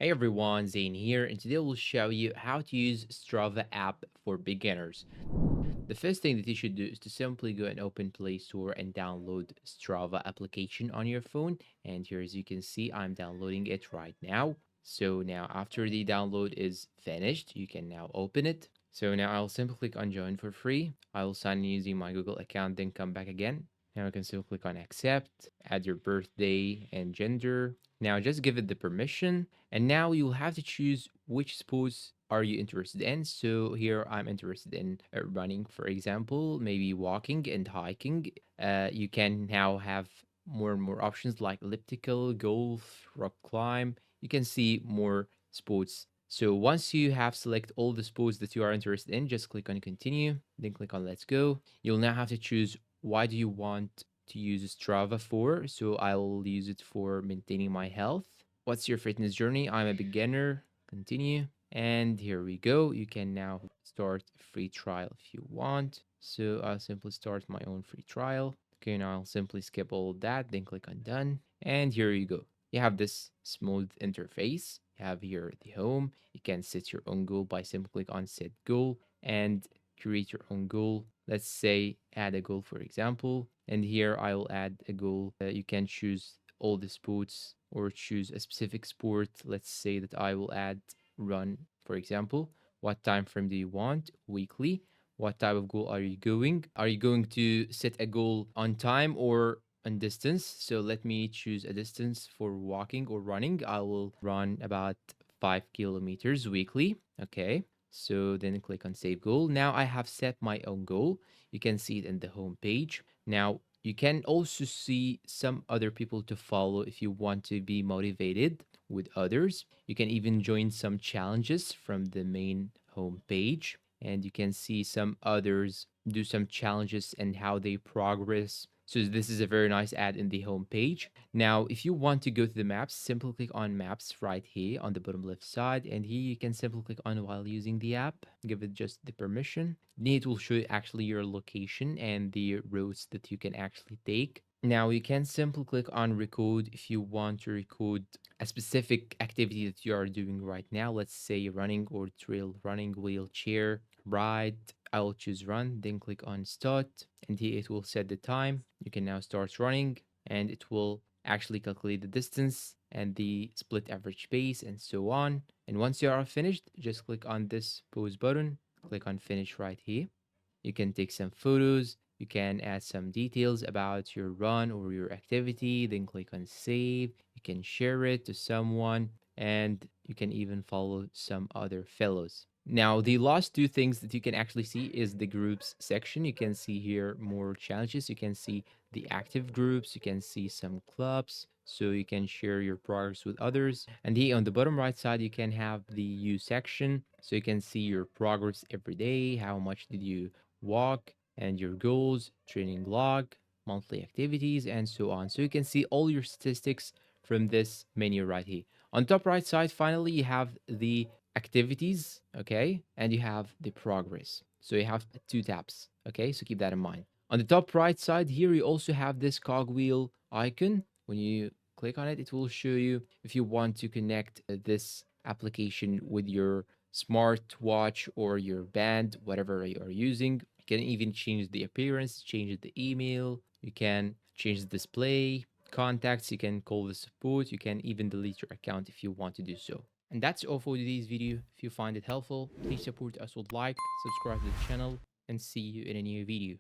Hey everyone, Zane here, and today we'll show you how to use Strava app for beginners. The first thing that you should do is to simply go and open Play Store and download Strava application on your phone. And here, as you can see, I'm downloading it right now. So now after the download is finished, you can now open it. So now I'll simply click on join for free. I will sign in using my Google account, then come back again. Now you can still click on accept, add your birthday and gender. Now just give it the permission. And now you'll have to choose which sports are you interested in. So here I'm interested in running, for example, maybe walking and hiking. You can now have more and more options like elliptical, golf, rock climb. You can see more sports. So once you have select all the sports that you are interested in, just click on continue, then click on let's go. You'll now have to choose why do you want to use Strava for. So I'll use it for maintaining my health. What's your fitness journey? I'm a beginner. Continue. And here we go. You can now start a free trial if you want. So I'll simply start my own free trial. Okay, now I'll simply skip all of that, then click on done. And here you go. You have this smooth interface. You have here the home. You can set your own goal by simply click on set goal and create your own goal. Let's say add a goal, for example. And here I will add a goal. You can choose all the sports or choose a specific sport. Let's say that I will add run, for example. What time frame do you want? Weekly. What type of goal are you going? Are you going to set a goal on time or on distance? So let me choose a distance for walking or running. I will run about 5 kilometers weekly. Okay. So then click on save goal. Now I have set my own goal. You can see it in the home page. Now you can also see some other people to follow if you want to be motivated with others. You can even join some challenges from the main home page, and you can see some others do some challenges and how they progress. So this is a very nice ad in the home page. Now, if you want to go to the maps, simply click on maps right here on the bottom left side, and here you can simply click on while using the app, give it just the permission. Then it will show you actually your location and the routes that you can actually take. Now you can simply click on record if you want to record a specific activity that you are doing right now. Let's say running or trail running, wheelchair ride. I will choose run, then click on start, and here it will set the time. You can now start running, and it will actually calculate the distance and the split average pace and so on. And once you are finished, just click on this pause button, click on finish right here. You can take some photos. You can add some details about your run or your activity, then click on save. You can share it to someone, and you can even follow some other fellows. Now, the last two things that you can actually see is the groups section. You can see here more challenges. You can see the active groups. You can see some clubs. So you can share your progress with others. And here on the bottom right side, you can have the you section. So you can see your progress every day. How much did you walk, and your goals, training log, monthly activities, and so on. So you can see all your statistics from this menu right here. On top right side, finally, you have the activities, okay, and you have the progress. So you have two tabs, okay, so keep that in mind. On the top right side here, you also have this cogwheel icon. When you click on it, it will show you if you want to connect this application with your smartwatch or your band, whatever you are using. You can even change the appearance, change the email, you can change the display, contacts, you can call the support, you can even delete your account if you want to do so. And that's all for today's video. If you find it helpful, please support us with like, subscribe to the channel, and see you in a new video.